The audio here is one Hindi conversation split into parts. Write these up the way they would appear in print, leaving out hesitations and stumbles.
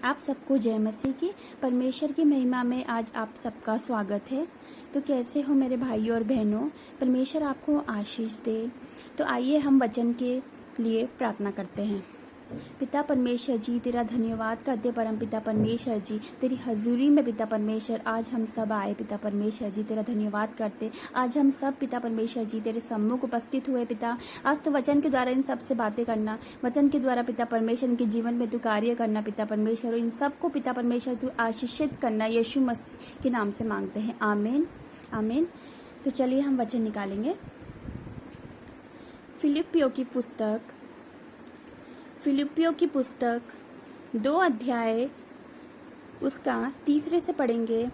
आप सबको जय मसीह की। परमेश्वर की महिमा में आज आप सबका स्वागत है। तो कैसे हो मेरे भाइयों और बहनों? परमेश्वर आपको आशीष दे। तो आइए हम वचन के लिए प्रार्थना करते हैं। पिता परमेश्वर जी, तेरा धन्यवाद करते परम पिता परमेश्वर जी, तेरी हजूरी में पिता परमेश्वर आज हम सब आए। पिता परमेश्वर जी, तेरा धन्यवाद करते आज हम सब पिता परमेश्वर जी तेरे सम्मुख उपस्थित हुए। पिता, आज तो वचन के द्वारा इन सब से बातें करना, वचन के द्वारा पिता परमेश्वर इनके जीवन में तू कार्य करना। पिता परमेश्वर इन सबको पिता परमेश्वर तू आशीषित करना, यीशु मसीह के नाम से मांगते हैं, आमीन आमीन। तो चलिए हम वचन निकालेंगे। फिलिप्पियों की पुस्तक 2 अध्याय उसका 3 से पढ़ेंगे।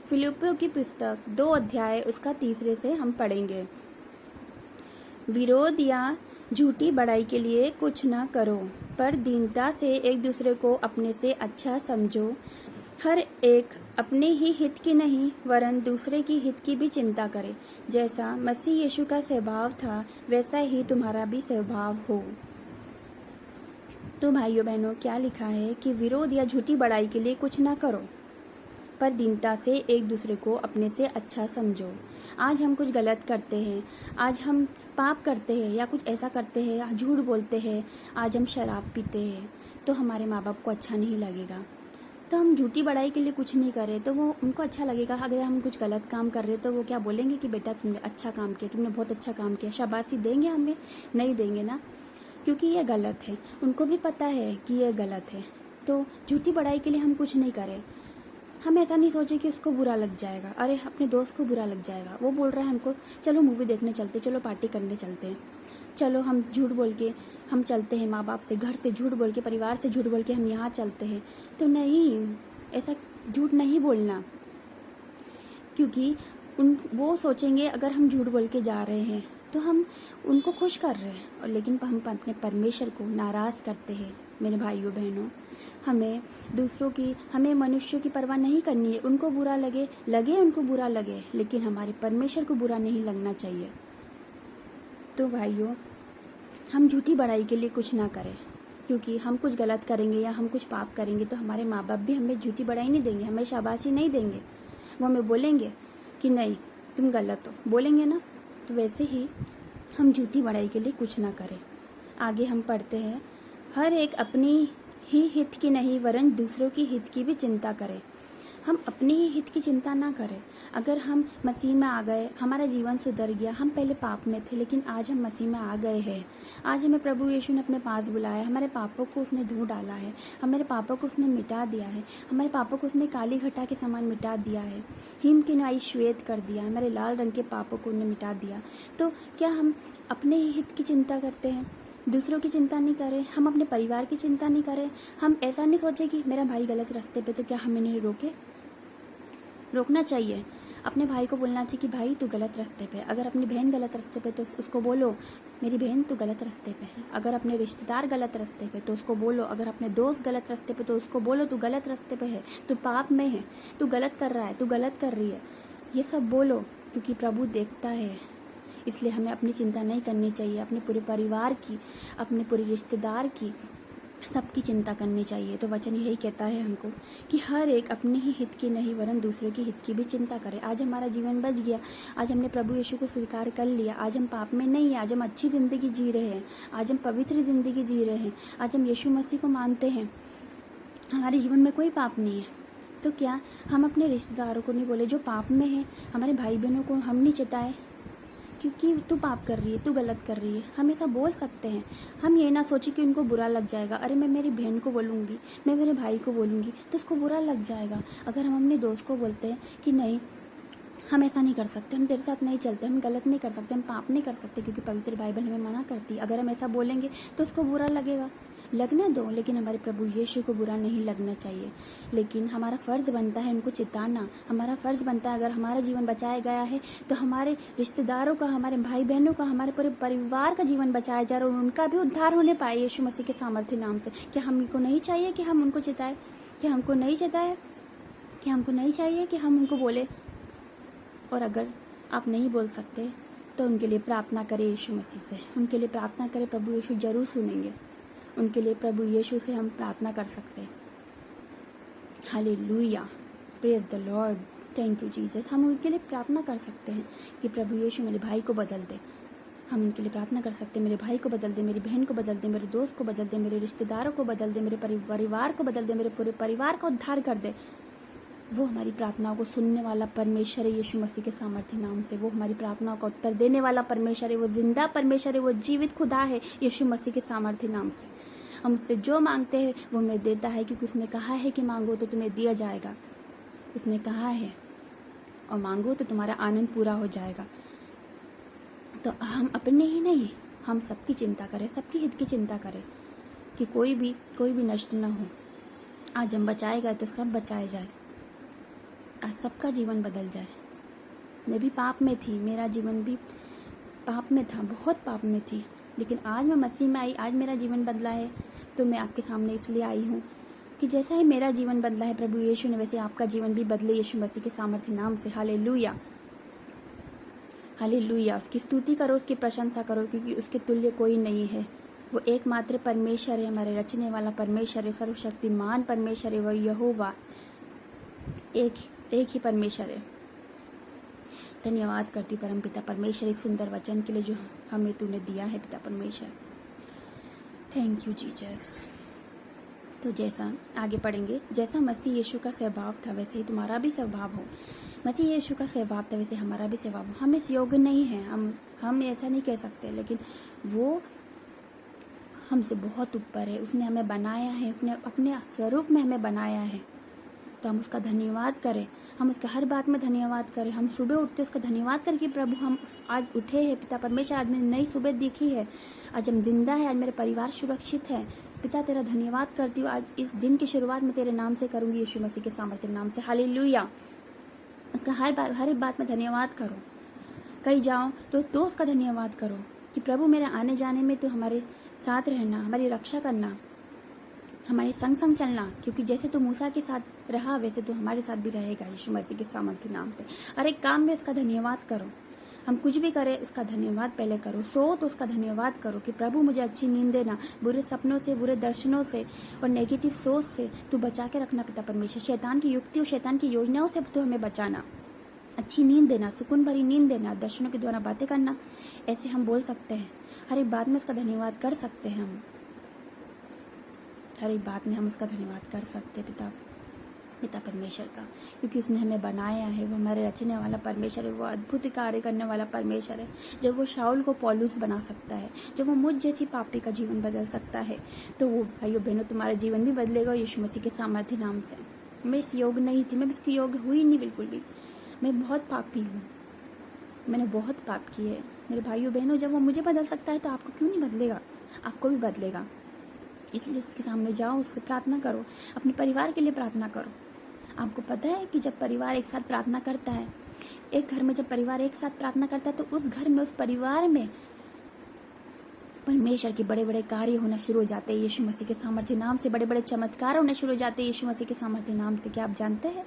फिलिप्पियों की पुस्तक 2 अध्याय उसका 3 से हम पढ़ेंगे। विरोध या झूठी बड़ाई के लिए कुछ न करो, पर दीनता से एक दूसरे को अपने से अच्छा समझो। हर एक अपने ही हित की नहीं वरन दूसरे की हित की भी चिंता करे। जैसा मसीह यीशु का स्वभाव था वैसा ही तुम्हारा भी स्वभाव हो। तो भाइयों बहनों, क्या लिखा है कि विरोध या झूठी बड़ाई के लिए कुछ ना करो, पर दीनता से एक दूसरे को अपने से अच्छा समझो। आज हम कुछ गलत करते हैं, आज हम पाप करते हैं या कुछ ऐसा करते हैं या झूठ बोलते हैं, आज हम शराब पीते हैं, तो हमारे माँ बाप को अच्छा नहीं लगेगा। तो हम झूठी बड़ाई के लिए कुछ नहीं करें तो वो उनको अच्छा लगेगा। अगर हम कुछ गलत काम कर रहे तो वो क्या बोलेंगे कि बेटा तुमने अच्छा काम किया, तुमने बहुत अच्छा काम किया, शाबाशी देंगे हमें? नहीं देंगे ना, क्योंकि ये गलत है। उनको भी पता है कि ये गलत है। तो झूठी बड़ाई के लिए हम कुछ नहीं करें। हम ऐसा नहीं सोचे कि उसको बुरा लग जाएगा, अरे अपने दोस्त को बुरा लग जाएगा, वो बोल रहा है हमको चलो मूवी देखने चलते, चलो पार्टी करने चलते हैं, चलो हम झूठ बोल के हम चलते हैं, माँ बाप से, घर से झूठ बोल के, परिवार से झूठ बोल के हम यहाँ चलते हैं। तो नहीं, ऐसा झूठ नहीं बोलना, क्योंकि वो सोचेंगे अगर हम झूठ बोल के जा रहे हैं तो हम उनको खुश कर रहे हैं, और लेकिन हम अपने परमेश्वर को नाराज़ करते हैं। मेरे भाइयों बहनों, हमें मनुष्यों की परवाह नहीं करनी है। उनको बुरा लगे उनको बुरा लगे, लेकिन हमारे परमेश्वर को बुरा नहीं लगना चाहिए। तो भाइयों, हम झूठी बड़ाई के लिए कुछ ना करें, क्योंकि हम कुछ गलत करेंगे या हम कुछ पाप करेंगे तो हमारे माँ बाप भी हमें झूठी बड़ाई नहीं देंगे, हमें शाबाशी नहीं देंगे। वो हमें बोलेंगे कि नहीं तुम गलत हो, बोलेंगे ना। तो वैसे ही हम झूठी बड़ाई के लिए कुछ ना करें। आगे हम पढ़ते हैं, हर एक अपनी ही हित की नहीं वरन दूसरों की हित की भी चिंता करें। हम अपनी ही हित की चिंता ना करें। अगर हम मसीह में आ गए, हमारा जीवन सुधर गया, हम पहले पाप में थे लेकिन आज हम मसीह में आ गए हैं, आज हमें प्रभु यीशु ने अपने पास बुलाया, हमारे पापों को उसने धो डाला है, हमारे पापों को उसने मिटा दिया है, हमारे पापों को उसने काली घटा के समान मिटा दिया है, हिम की नाई श्वेत कर दिया, हमारे लाल रंग के पापों को उसने मिटा दिया। तो क्या हम अपने ही हित की चिंता करते हैं? दूसरों की चिंता नहीं करें, हम अपने परिवार की चिंता नहीं करें। हम ऐसा नहीं सोचे कि मेरा भाई गलत रास्ते पे, तो क्या हमें नहीं रोकना चाहिए। अपने भाई को बोलना चाहिए कि भाई तू गलत रास्ते पे। अगर अपनी बहन गलत रास्ते पे तो उसको बोलो मेरी बहन तू गलत रास्ते पे है। अगर अपने रिश्तेदार गलत रास्ते पे तो उसको बोलो, अगर अपने दोस्त गलत रास्ते पे तो उसको बोलो तू गलत रास्ते पे है, तू पाप में है, तू गलत कर रहा है, तू गलत कर रही है। ये सब बोलो, क्योंकि प्रभु देखता है। इसलिए हमें अपनी चिंता नहीं करनी चाहिए, अपने पूरे परिवार की, अपने पूरे रिश्तेदार की, सबकी चिंता करनी चाहिए। तो वचन यही कहता है हमको कि हर एक अपने ही हित की नहीं वरन दूसरों की हित की भी चिंता करे। आज हमारा जीवन बच गया, आज हमने प्रभु यीशु को स्वीकार कर लिया, आज हम पाप में नहीं है, आज हम अच्छी ज़िंदगी जी रहे हैं, आज हम पवित्र ज़िंदगी जी रहे हैं, आज हम यीशु मसीह को मानते हैं, हमारे जीवन में कोई पाप नहीं है। तो क्या हम अपने रिश्तेदारों को नहीं बोले जो पाप में है, हमारे भाई बहनों को हम नहीं चिताए क्योंकि तू पाप कर रही है, तू गलत कर रही है? हम ऐसा बोल सकते हैं। हम ये ना सोचे कि उनको बुरा लग जाएगा, अरे मैं मेरी बहन को बोलूँगी, मैं मेरे भाई को बोलूँगी तो उसको बुरा लग जाएगा। अगर हम अपने दोस्त को बोलते हैं कि नहीं हम ऐसा नहीं कर सकते, हम तेरे साथ नहीं चलते, हम गलत नहीं कर सकते, हम पाप नहीं कर सकते, क्योंकि पवित्र बाइबल हमें मना करती है, अगर हम ऐसा बोलेंगे तो उसको बुरा लगेगा। लगने दो, लेकिन हमारे प्रभु यीशु को बुरा नहीं लगना चाहिए। लेकिन हमारा फ़र्ज़ बनता है उनको चिताना, हमारा फ़र्ज़ बनता है, अगर हमारा जीवन बचाया गया है तो हमारे रिश्तेदारों का, हमारे भाई बहनों का, हमारे पूरे परिवार का जीवन बचाया जा रहा है और उनका भी उद्धार होने पाए यीशु मसीह के सामर्थ्य नाम से। क्या हमको नहीं चाहिए कि हम उनको चिताएं? क्या हमको नहीं चिताए? क्या हमको नहीं चाहिए कि हम उनको बोले? और अगर आप नहीं बोल सकते तो उनके लिए प्रार्थना करें यीशु मसीह से, उनके लिए प्रार्थना करें, प्रभु यीशु जरूर सुनेंगे। उनके लिए प्रभु यीशु से हम प्रार्थना कर सकते हैं। Hallelujah, praise the Lord, thank you Jesus. हम उनके लिए प्रार्थना कर सकते हैं कि प्रभु यीशु मेरे भाई को बदल दे। हम उनके लिए प्रार्थना कर सकते हैं, मेरे भाई को बदल दे, मेरी बहन को बदल दे, मेरे दोस्त को बदल दे, मेरे रिश्तेदारों को बदल दे, मेरे परिवार को बदल दे, मेरे पूरे परिवार को उद्धार कर दे। वो हमारी प्रार्थनाओं को सुनने वाला परमेश्वर है यीशु मसीह के सामर्थ्य नाम से। वो हमारी प्रार्थनाओं का उत्तर देने वाला परमेश्वर है, वो जिंदा परमेश्वर है, वो जीवित खुदा है यीशु मसीह के सामर्थ्य नाम से। हम उससे जो मांगते हैं वो हमें देता है, क्योंकि उसने कहा है कि मांगो तो तुम्हें दिया जाएगा। उसने कहा है और मांगो तो तुम्हारा आनंद पूरा हो जाएगा। तो हम अपने ही नहीं, हम सबकी चिंता करें, सबकी हित की चिंता करें कि कोई भी नष्ट ना हो। आज हम बचाए गए तो सब बचाए जाए, आज सबका जीवन बदल जाए। मैं भी पाप में थी, मेरा जीवन भी पाप में था, बहुत पाप में थी, लेकिन आज मैं मसीह में आई, आज मेरा जीवन बदला है। तो मैं आपके सामने इसलिए आई हूँ कि जैसा ही मेरा जीवन बदला है प्रभु यीशु ने, वैसे आपका जीवन भी बदले यीशु मसीह के सामर्थ्य नाम से। Hallelujah, hallelujah. उसकी स्तुति करो, उसकी प्रशंसा करो, क्योंकि उसके तुल्य कोई नहीं है। वो एकमात्र परमेश्वर है, हमारे रचने वाला परमेश्वर है, सर्वशक्तिमान परमेश्वर है, वो यहोवा एक ही परमेश्वर है। धन्यवाद करती परम पिता परमेश्वर इस सुंदर वचन के लिए जो हमें तूने दिया है पिता परमेश्वर। Thank you Jesus. तो जैसा आगे पढ़ेंगे, जैसा मसीह यीशु का स्वभाव था वैसे ही तुम्हारा भी स्वभाव हो। मसीह यीशु का स्वभाव था वैसे हमारा भी स्वभाव हो। हम इस योग्य नहीं हैं, हम ऐसा नहीं कह सकते, लेकिन वो हमसे बहुत ऊपर है। उसने हमें बनाया है, अपने स्वरूप में हमें बनाया है। तो हम उसका धन्यवाद करें, हम उसका हर बात में धन्यवाद करें। हम सुबह उठते उसका धन्यवाद करें कि प्रभु हम आज उठे हैं पिता परमेश्वर, आज मैंने नई सुबह देखी है, आज हम जिंदा है, आज मेरे परिवार सुरक्षित है। पिता तेरा धन्यवाद करती हूँ, आज इस दिन की शुरुआत में तेरे नाम से करूंगी यीशु मसीह के सामर्थ्य नाम से। हालेलुया। उसका हर एक बात में धन्यवाद करो। कहीं जाओ तो उसका धन्यवाद करो कि प्रभु मेरे आने जाने में तो हमारे साथ रहना, हमारी रक्षा करना, हमारे संग संग चलना, क्योंकि जैसे तू मूसा के साथ रहा वैसे तू हमारे साथ भी रहेगा यीशु मसीह के सामर्थ्य नाम से। हर एक काम में उसका धन्यवाद करो। हम कुछ भी करें उसका धन्यवाद पहले करो। सो तो उसका धन्यवाद करो कि प्रभु मुझे अच्छी नींद देना, बुरे सपनों से, बुरे दर्शनों से और नेगेटिव सोच से तू बचा के रखना पिता परमेश्वर। शैतान की युक्ति और शैतान की योजनाओं से तू हमें बचाना, अच्छी नींद देना, सुकून भरी नींद देना, दर्शनों के द्वारा बातें करना। ऐसे हम बोल सकते हैं, हर एक बात में उसका धन्यवाद कर सकते हैं। हम हर एक बात में हम उसका धन्यवाद कर सकते हैं पिता परमेश्वर का, क्योंकि उसने हमें बनाया है। वो हमारे रचने वाला परमेश्वर है, वो अद्भुत कार्य करने वाला परमेश्वर है। जब वो शाऊल को पौलुस बना सकता है, जब वो मुझ जैसी पापी का जीवन बदल सकता है, तो वो भाइयों बहनों तुम्हारा जीवन भी बदलेगा यीशु मसीह के सामर्थ्य नाम से। मैं इस योग नहीं थी, मैं इसकी योग हुई नहीं बिल्कुल भी। मैं बहुत पापी हूँ, मैंने बहुत पाप किए है मेरे भाइयों बहनों। जब वो मुझे बदल सकता है तो आपको क्यों नहीं बदलेगा, आपको भी बदलेगा। इसलिए उसके सामने जाओ, उससे प्रार्थना करो, अपने परिवार के लिए प्रार्थना करो। आपको पता है कि जब परिवार एक साथ प्रार्थना करता है, एक घर में जब परिवार एक साथ प्रार्थना करता है, तो उस घर में, उस परिवार में परमेश्वर के बड़े बड़े कार्य होना शुरू हो जाते हैं यीशु मसीह के सामर्थ्य नाम से। बड़े बड़े चमत्कार होने शुरू हो जाते हैं यीशु मसीह के सामर्थ्य नाम से। क्या आप जानते हैं?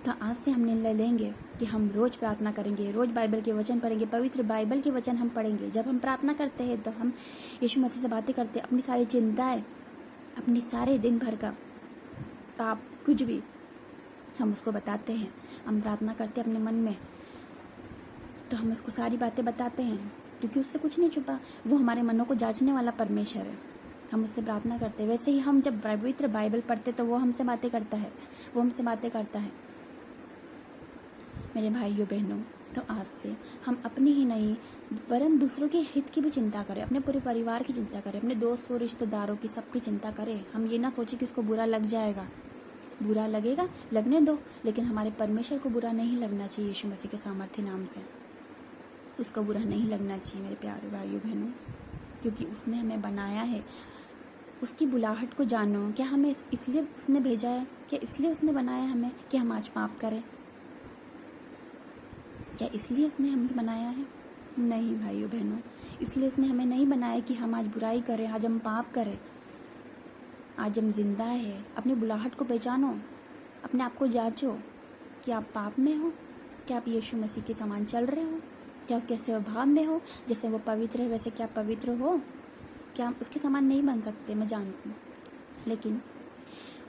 तो आज से हम निर्णय लेंगे कि हम रोज प्रार्थना करेंगे, रोज बाइबल के वचन पढ़ेंगे, पवित्र बाइबल के वचन हम पढ़ेंगे। जब हम प्रार्थना करते हैं तो हम यीशु मसीह से बातें करते हैं, अपनी सारी चिंताएं, अपनी सारे दिन भर का पाप, कुछ भी हम उसको बताते हैं। हम प्रार्थना करते हैं अपने मन में, तो हम उसको सारी बातें बताते हैं, क्योंकि उससे कुछ नहीं छुपा। वो हमारे मनों को जांचने वाला परमेश्वर है। हम उससे प्रार्थना करते हैं। वैसे ही हम जब पवित्र बाइबल पढ़ते तो वो हमसे बातें करता है, वो हमसे बातें करता है। मेरे भाइयों बहनों, तो आज से हम अपनी ही नहीं वरन दूसरों के हित की भी चिंता करें, अपने पूरे परिवार की चिंता करें, अपने दोस्तों रिश्तेदारों की, सबकी चिंता करें। हम ये ना सोचें कि उसको बुरा लग जाएगा। बुरा लगेगा, लगने दो, लेकिन हमारे परमेश्वर को बुरा नहीं लगना चाहिए यीशु मसीह के सामर्थ्य नाम से। उसको बुरा नहीं लगना चाहिए मेरे प्यारे भाइयों बहनों, क्योंकि उसने हमें बनाया है। उसकी बुलाहट को जानो। क्या हमें इसलिए उसने भेजा है? क्या इसलिए उसने बनाया हमें कि हम आज पाप करें? क्या इसलिए उसने हमें बनाया है? नहीं भाइयों बहनों, इसलिए उसने हमें नहीं बनाया कि हम आज बुराई करें, आज हम पाप करें। आज हम जिंदा है। अपनी बुलाहट को पहचानो, अपने आप को जांचो कि आप पाप में हो, क्या आप यीशु मसीह के समान चल रहे हो, क्या उसके स्वभाव में हो। जैसे वो पवित्र है वैसे क्या पवित्र हो? क्या हम उसके समान नहीं बन सकते? मैं जानती हूँ, लेकिन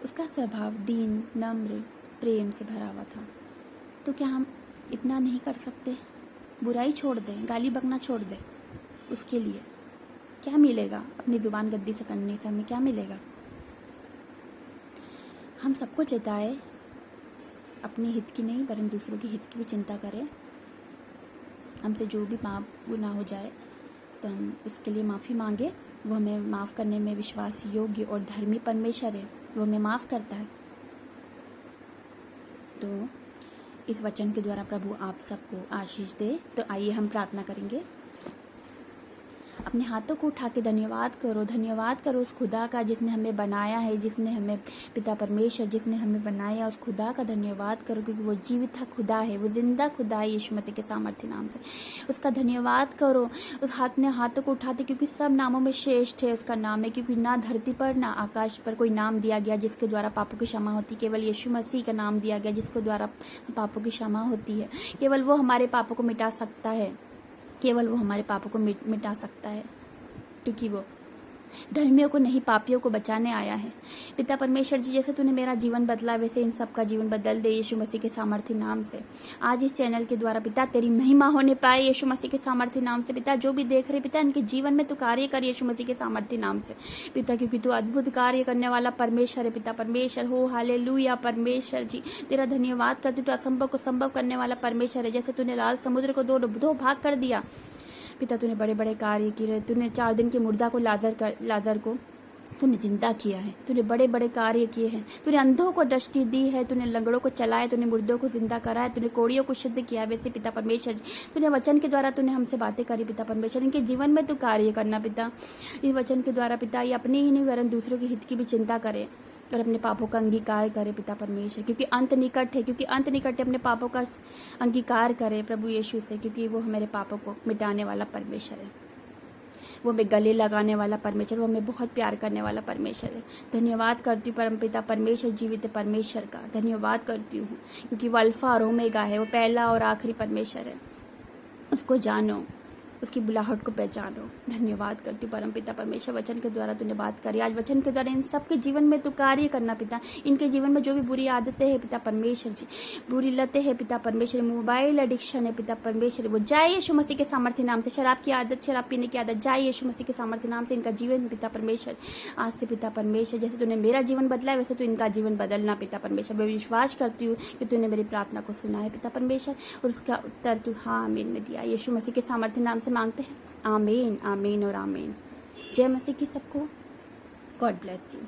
उसका स्वभाव दीन, नम्र, प्रेम से भरा हुआ था। तो क्या हम इतना नहीं कर सकते? बुराई छोड़ दें, गाली बकना छोड़ दें। उसके लिए क्या मिलेगा? अपनी ज़ुबान गद्दी से करने से हमें क्या मिलेगा? हम सबको चेताए, अपने हित की नहीं वरन दूसरों के हित की भी चिंता करें। हमसे जो भी पाप गुनाह हो जाए तो हम उसके लिए माफ़ी मांगे। वो हमें माफ़ करने में विश्वास योग्य और धर्मी परमेश्वर है, वो हमें माफ़ करता है। तो इस वचन के द्वारा प्रभु आप सबको आशीष दे। तो आइए हम प्रार्थना करेंगे। अपने हाथों को उठा के धन्यवाद करो उस खुदा का जिसने हमें बनाया है, जिसने हमें पिता परमेश्वर जिसने हमें बनाया, उस खुदा का धन्यवाद करो, क्योंकि वो जीवित खुदा है, वो जिंदा खुदा है यीशु मसीह के सामर्थ्य नाम से। उसका धन्यवाद करो उस हाथों को उठाते, क्योंकि सब नामों में श्रेष्ठ है उसका नाम है, क्योंकि ना धरती पर ना आकाश पर कोई नाम दिया गया जिसके द्वारा पापों की क्षमा होती। केवल यीशु मसीह का नाम दिया गया जिसके द्वारा पापों की क्षमा होती है। केवल वो हमारे पापों को मिटा सकता है, केवल वो हमारे पापों को मिटा सकता है, क्योंकि वो धर्मियों को नहीं पापियों को बचाने आया है। पिता परमेश्वर जी, जैसे तूने मेरा जीवन बदला वैसे इन सब का जीवन बदल दे यीशु मसीह के सामर्थ्य नाम से। आज इस चैनल के द्वारा पिता तेरी महिमा होने पाए यीशु मसीह के सामर्थ्य नाम से। पिता जो भी देख रहे पिता, इनके जीवन में तू कार्य कर यीशु मसीह के सामर्थ्य नाम से पिता, क्योंकि तू अद्भुत कार्य करने वाला परमेश्वर है। पिता परमेश्वर हो, हालेलुया परमेश्वर जी, तेरा धन्यवाद करती। तू असंभव को संभव करने वाला परमेश्वर है। जैसे तूने लाल समुद्र को दो भाग कर दिया पिता, तूने बड़े बड़े कार्य किए। तूने 4 दिन के मुर्दा को लाजर को तूने जिंदा किया है। तूने बड़े बड़े कार्य किए हैं। तूने अंधों को दृष्टि दी है, तूने लंगड़ों को चलाया, तूने मुर्दों को जिंदा करा है, तूने कोड़ियों को शुद्ध किया। वैसे पिता परमेश्वर जी, तूने वचन के द्वारा तूने हमसे बातें करी पिता परमेश्वर। इनके जीवन में तू कार्य करना पिता। इस वचन के द्वारा पिता ये अपने ही नहीं वरन दूसरों के हित की भी चिंता करे और अपने पापों का अंगीकार करे पिता परमेश्वर, क्योंकि अंत निकट है। अपने पापों का अंगीकार करे प्रभु यीशु से, क्योंकि वो हमारे पापों को मिटाने वाला परमेश्वर है। वो हमें गले लगाने वाला परमेश्वर, वो हमें बहुत प्यार करने वाला परमेश्वर है। धन्यवाद करती हूँ परमपिता परमेश्वर, जीवित परमेश्वर का धन्यवाद करती हूँ, क्योंकि वो अल्फा और ओमेगा है, वो पहला और आखिरी परमेश्वर है। उसको जानो, उसकी बुलाहट को पहचानो। धन्यवाद करती हूँ परमपिता परमेश्वर, वचन के द्वारा तूने बात करी। आज वचन के द्वारा इन सबके जीवन में तू कार्य करना पिता। इनके जीवन में जो भी बुरी आदतें हैं पिता परमेश्वर जी, बुरी लतें हैं पिता परमेश्वर, मोबाइल एडिक्शन है पिता परमेश्वर, वो जाए यीशु मसीह के सामर्थ्य नाम से। शराब की आदत, शराब पीने की आदत जाए यीशु मसीह के सामर्थ्य नाम से। इनका जीवन पिता परमेश्वर आज से पिता परमेश्वर, जैसे तूने मेरा जीवन बदला है वैसे तू इनका जीवन बदलना पिता परमेश्वर। मैं विश्वास करती हूँ कि तूने मेरी प्रार्थना को सुना है पिता परमेश्वर, और उसका उत्तर तू हाँ आमीन में दिया। यीशु मसीह के सामर्थ्य नाम से मांगते हैं, आमीन आमीन और आमीन। जय मसीह की सबको। God bless you.